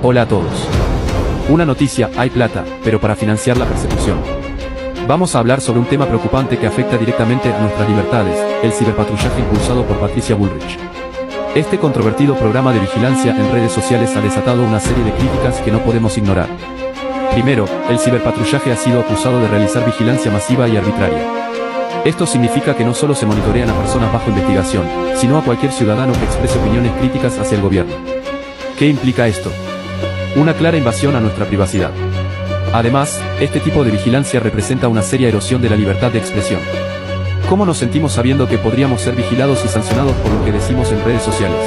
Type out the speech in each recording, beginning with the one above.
Hola a todos. Una noticia, hay plata, pero para financiar la persecución. Vamos a hablar sobre un tema preocupante que afecta directamente a nuestras libertades, el ciberpatrullaje impulsado por Patricia Bullrich. Este controvertido programa de vigilancia en redes sociales ha desatado una serie de críticas que no podemos ignorar. Primero, el ciberpatrullaje ha sido acusado de realizar vigilancia masiva y arbitraria. Esto significa que no solo se monitorean a personas bajo investigación, sino a cualquier ciudadano que exprese opiniones críticas hacia el gobierno. ¿Qué implica esto? Una clara invasión a nuestra privacidad. Además, este tipo de vigilancia representa una seria erosión de la libertad de expresión. ¿Cómo nos sentimos sabiendo que podríamos ser vigilados y sancionados por lo que decimos en redes sociales?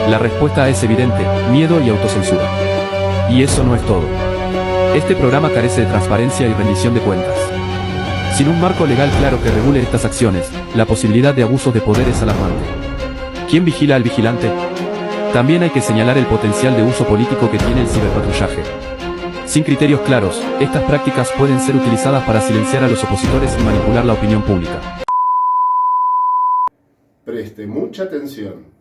La respuesta es evidente: miedo y autocensura. Y eso no es todo. Este programa carece de transparencia y rendición de cuentas. Sin un marco legal claro que regule estas acciones, la posibilidad de abusos de poder es alarmante. ¿Quién vigila al vigilante? También hay que señalar el potencial de uso político que tiene el ciberpatrullaje. Sin criterios claros, estas prácticas pueden ser utilizadas para silenciar a los opositores y manipular la opinión pública. Preste mucha atención.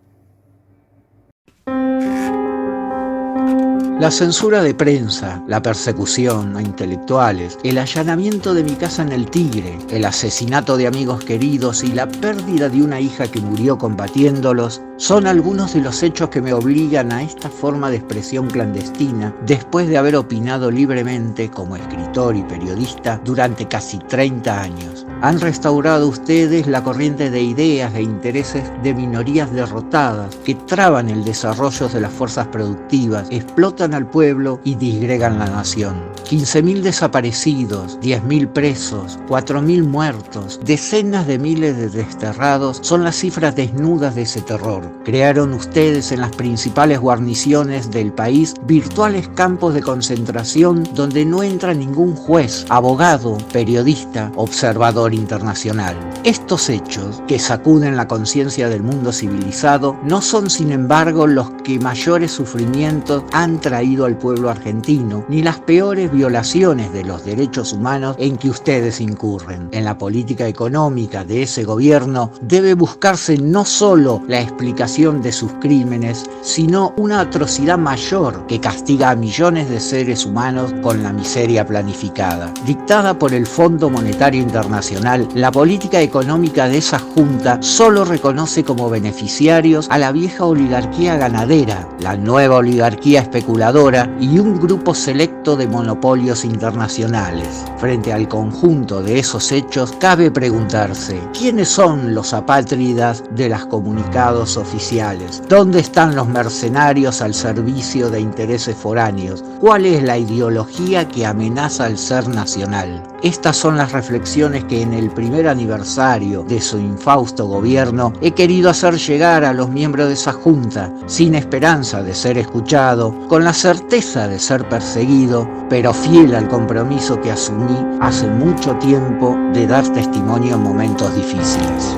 La censura de prensa, la persecución a intelectuales, el allanamiento de mi casa en El Tigre, el asesinato de amigos queridos y la pérdida de una hija que murió combatiéndolos son algunos de los hechos que me obligan a esta forma de expresión clandestina después de haber opinado libremente como escritor y periodista durante casi 30 años. Han restaurado ustedes la corriente de ideas e intereses de minorías derrotadas que traban el desarrollo de las fuerzas productivas, explotan al pueblo y disgregan la nación. 15.000 desaparecidos, 10.000 presos, 4.000 muertos, decenas de miles de desterrados son las cifras desnudas de ese terror. Crearon ustedes en las principales guarniciones del país virtuales campos de concentración donde no entra ningún juez, abogado, periodista, observador internacional. Estos hechos, que sacuden la conciencia del mundo civilizado, no son sin embargo los que mayores sufrimientos han traído al pueblo argentino, ni las peores violaciones de los derechos humanos en que ustedes incurren. En la política económica de ese gobierno debe buscarse no solo la explicación de sus crímenes, sino una atrocidad mayor que castiga a millones de seres humanos con la miseria planificada. Dictada por el Fondo Monetario Internacional, la política económica de esa junta solo reconoce como beneficiarios a la vieja oligarquía ganadera, la nueva oligarquía especuladora y un grupo selecto de monopolios internacionales. Frente al conjunto de esos hechos, cabe preguntarse: ¿quiénes son los apátridas de los comunicados oficiales? ¿Dónde están los mercenarios al servicio de intereses foráneos? ¿Cuál es la ideología que amenaza el ser nacional? Estas son las reflexiones que en el primer aniversario de su infausto gobierno he querido hacer llegar a los miembros de esa junta, sin esperanza de ser escuchado, con la certeza de ser perseguido, pero fiel al compromiso que asumí hace mucho tiempo de dar testimonio en momentos difíciles.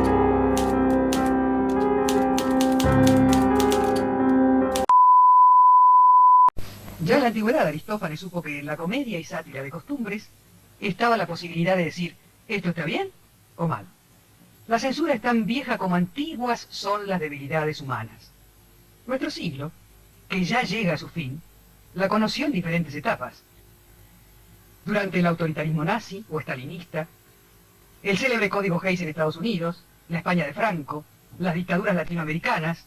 Ya en la antigüedad Aristófanes supo que en la comedia y sátira de costumbres estaba la posibilidad de decir: ¿esto está bien o mal? La censura es tan vieja como antiguas son las debilidades humanas. Nuestro siglo, que ya llega a su fin, la conoció en diferentes etapas. Durante el autoritarismo nazi o estalinista, el célebre Código Hayes en Estados Unidos, la España de Franco, las dictaduras latinoamericanas.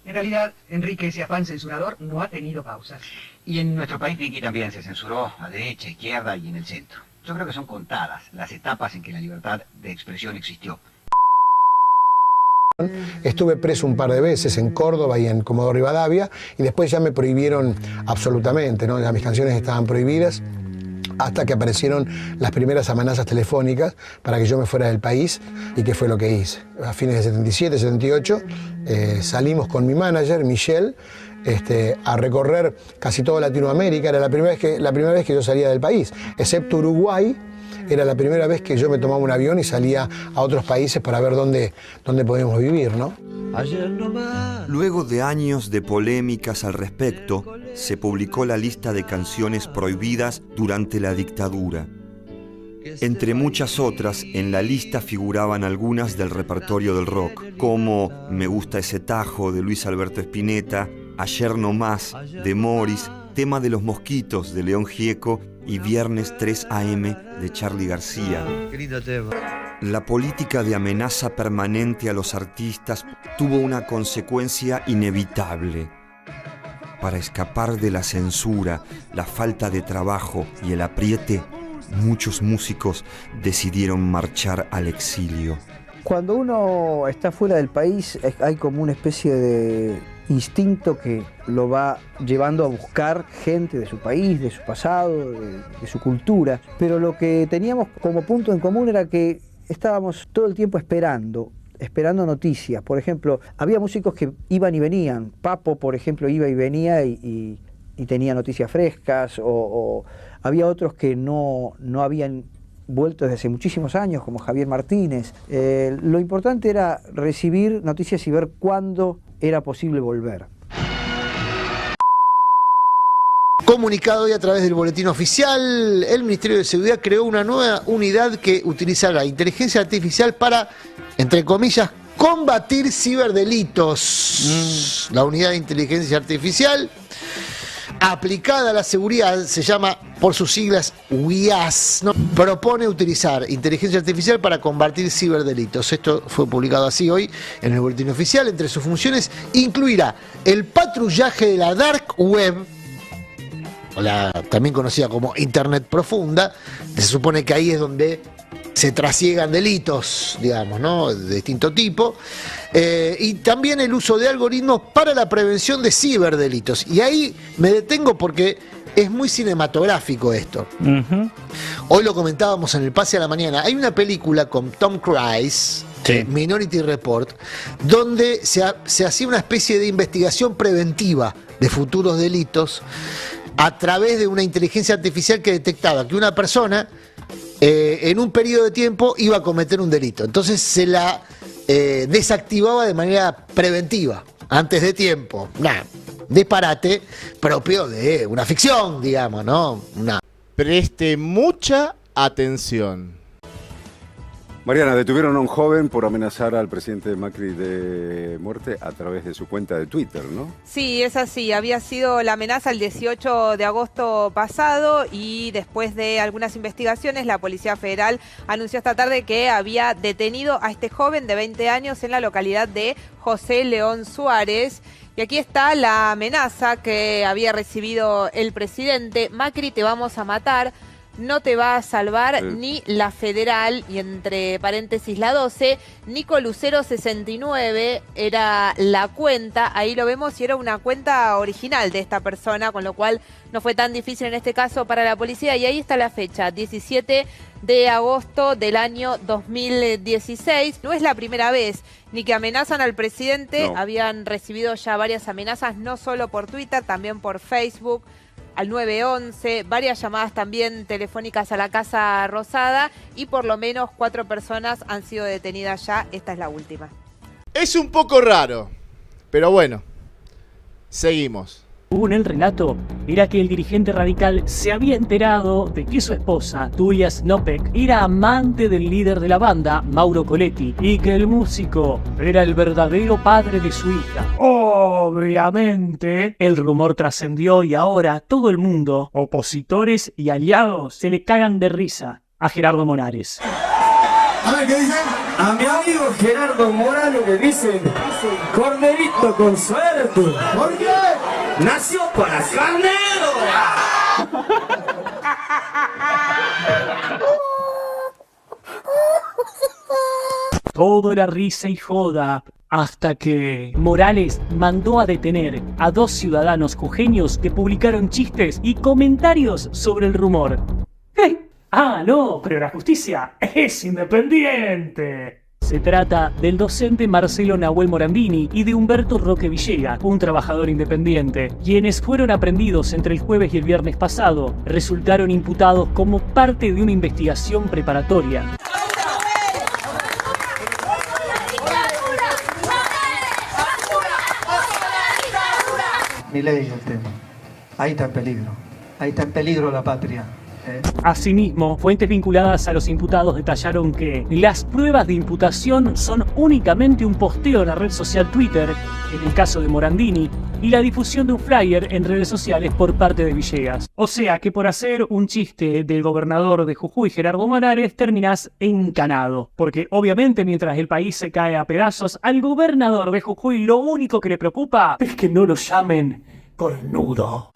En realidad, Enrique, ese afán censurador no ha tenido pausas. Y en nuestro país, Vicky, también se censuró a derecha, izquierda y en el centro. Yo creo que son contadas las etapas en que la libertad de expresión existió. Estuve preso un par de veces en Córdoba y en Comodoro Rivadavia, y después ya me prohibieron absolutamente, ¿no? Ya mis canciones estaban prohibidas, hasta que aparecieron las primeras amenazas telefónicas para que yo me fuera del país, y qué fue lo que hice. A fines de 77, 78, salimos con mi manager, Michelle, a recorrer casi toda Latinoamérica. Era la primera vez que yo salía del país, excepto Uruguay. Era la primera vez que yo me tomaba un avión y salía a otros países para ver dónde podíamos vivir, ¿no? Luego de años de polémicas al respecto, se publicó la lista de canciones prohibidas durante la dictadura. Entre muchas otras, en la lista figuraban algunas del repertorio del rock, como Me gusta ese tajo de Luis Alberto Spinetta, Ayer no más, de Morris, Tema de los mosquitos, de León Gieco, y Viernes 3 AM, de Charly García. La política de amenaza permanente a los artistas tuvo una consecuencia inevitable. Para escapar de la censura, la falta de trabajo y el apriete, muchos músicos decidieron marchar al exilio. Cuando uno está fuera del país hay como una especie de instinto que lo va llevando a buscar gente de su país, de su pasado, de su cultura. Pero lo que teníamos como punto en común era que estábamos todo el tiempo esperando noticias. Por ejemplo, había músicos que iban y venían. Papo, por ejemplo, iba y venía y tenía noticias frescas, o había otros que no habían vuelto desde hace muchísimos años, como Javier Martínez. Lo importante era recibir noticias y ver cuándo era posible volver. Comunicado hoy a través del boletín oficial, el Ministerio de Seguridad creó una nueva unidad que utilizará inteligencia artificial para, entre comillas, combatir ciberdelitos. La unidad de inteligencia artificial aplicada a la seguridad se llama, por sus siglas, UIAS, ¿no? Propone utilizar inteligencia artificial para combatir ciberdelitos. Esto fue publicado así hoy en el boletín oficial. Entre sus funciones incluirá el patrullaje de la Dark Web, también conocida como Internet Profunda. Se supone que ahí es donde se trasiegan delitos, digamos, ¿no?, de distinto tipo, y también el uso de algoritmos para la prevención de ciberdelitos. Y ahí me detengo porque es muy cinematográfico esto. Hoy lo comentábamos en el Pase a la Mañana. Hay una película con Tom Cruise, sí, Minority Report, donde se hacía una especie de investigación preventiva de futuros delitos a través de una inteligencia artificial que detectaba que una persona en un periodo de tiempo iba a cometer un delito. Entonces se la desactivaba de manera preventiva, antes de tiempo. Disparate propio de una ficción, digamos, ¿no? Preste mucha atención. Mariana, detuvieron a un joven por amenazar al presidente Macri de muerte a través de su cuenta de Twitter, ¿no? Sí, es así. Había sido la amenaza el 18 de agosto pasado y después de algunas investigaciones, la Policía Federal anunció esta tarde que había detenido a este joven de 20 años en la localidad de José León Suárez. Y aquí está la amenaza que había recibido el presidente: Macri, te vamos a matar. No te va a salvar ni la Federal, y entre paréntesis la 12, Nico Lucero 69 era la cuenta, ahí lo vemos, y era una cuenta original de esta persona, con lo cual no fue tan difícil en este caso para la policía. Y ahí está la fecha, 17 de agosto del año 2016. No es la primera vez ni que amenazan al presidente, no. Habían recibido ya varias amenazas, no solo por Twitter, también por Facebook, al 911, varias llamadas también telefónicas a la Casa Rosada, y por lo menos 4 personas han sido detenidas ya. Esta es la última. Es un poco raro, pero bueno, seguimos. Según el relato, era que el dirigente radical se había enterado de que su esposa, Tulia Snopek, era amante del líder de la banda, Mauro Coletti, y que el músico era el verdadero padre de su hija. Obviamente, el rumor trascendió y ahora todo el mundo, opositores y aliados, se le cagan de risa a Gerardo Morales. A ver, ¿qué dicen? A mi amigo Gerardo Morales le dicen corderito con suerte. ¿Por qué? Nació para carnero. Todo era risa y joda, hasta que Morales mandó a detener a 2 ciudadanos jujeños que publicaron chistes y comentarios sobre el rumor. ¡Hey! Ah, no, pero la justicia es independiente. Se trata del docente Marcelo Nahuel Morandini y de Humberto Roque Villega, un trabajador independiente, quienes fueron aprehendidos entre el jueves y el viernes pasado. Resultaron imputados como parte de una investigación preparatoria. Milei el tema. Ahí está en peligro. Ahí está en peligro la patria. Asimismo, fuentes vinculadas a los imputados detallaron que las pruebas de imputación son únicamente un posteo en la red social Twitter, en el caso de Morandini, y la difusión de un flyer en redes sociales por parte de Villegas. O sea que por hacer un chiste del gobernador de Jujuy, Gerardo Morales, terminás encanado. Porque obviamente mientras el país se cae a pedazos, al gobernador de Jujuy lo único que le preocupa es que no lo llamen cornudo.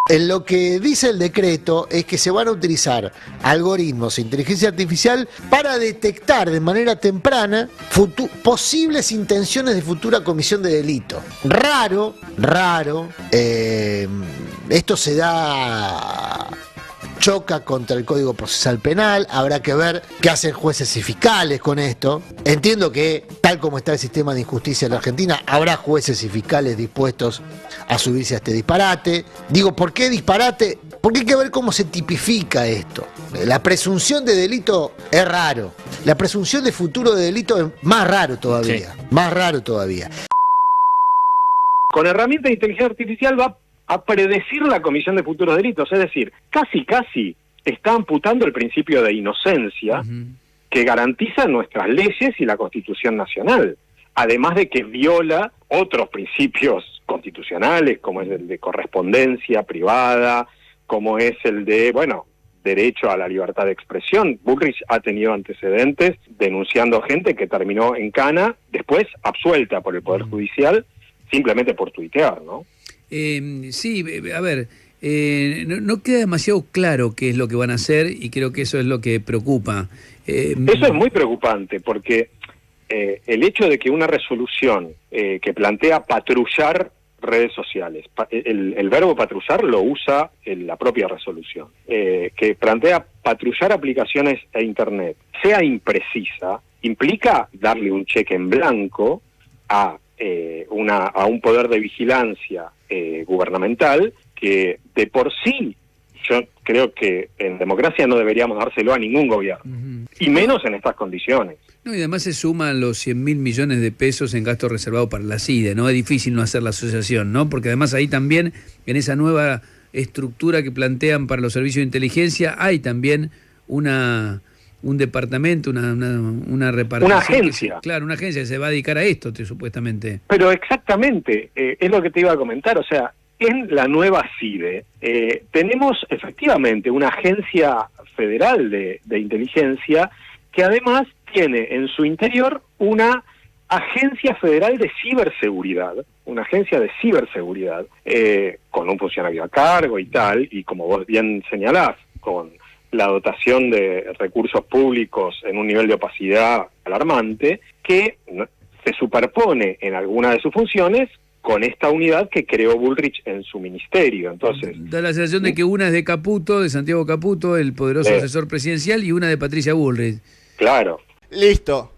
En lo que dice el decreto es que se van a utilizar algoritmos e inteligencia artificial para detectar de manera temprana posibles intenciones de futura comisión de delito. Raro, esto se da... choca contra el Código Procesal Penal, habrá que ver qué hacen jueces y fiscales con esto. Entiendo que, tal como está el sistema de injusticia en la Argentina, habrá jueces y fiscales dispuestos a subirse a este disparate. Digo, ¿por qué disparate? Porque hay que ver cómo se tipifica esto. La presunción de delito es raro. La presunción de futuro de delito es más raro todavía. Sí. Más raro todavía. Con herramientas de inteligencia artificial va a predecir la comisión de futuros delitos, es decir, casi está amputando el principio de inocencia que garantiza nuestras leyes y la Constitución Nacional, además de que viola otros principios constitucionales, como es el de correspondencia privada, como es el de, derecho a la libertad de expresión. Bullrich ha tenido antecedentes denunciando gente que terminó en cana, después absuelta por el Poder Judicial, simplemente por tuitear, ¿no? Sí, a ver, no queda demasiado claro qué es lo que van a hacer y creo que eso es lo que preocupa. Eso es muy preocupante porque el hecho de que una resolución que plantea patrullar redes sociales, el verbo patrullar lo usa en la propia resolución, que plantea patrullar aplicaciones e internet, sea imprecisa, implica darle un cheque en blanco a un poder de vigilancia gubernamental que de por sí yo creo que en democracia no deberíamos dárselo a ningún gobierno, y menos en estas condiciones. No, y además se suman los 100.000 millones de pesos en gasto reservado para la CIDE, ¿no? Es difícil no hacer la asociación, ¿no? Porque además ahí también, en esa nueva estructura que plantean para los servicios de inteligencia, hay también un departamento, una repartición. Una agencia. Claro, una agencia que se va a dedicar a esto, supuestamente. Pero exactamente, es lo que te iba a comentar, o sea, en la nueva CIDE tenemos efectivamente una agencia federal de inteligencia que además tiene en su interior una agencia federal de ciberseguridad, con un funcionario a cargo y tal, y como vos bien señalás, con la dotación de recursos públicos en un nivel de opacidad alarmante, que se superpone en alguna de sus funciones con esta unidad que creó Bullrich en su ministerio. Entonces, da la sensación de que una es de Caputo, de Santiago Caputo, el poderoso asesor presidencial, y una de Patricia Bullrich. Claro. Listo.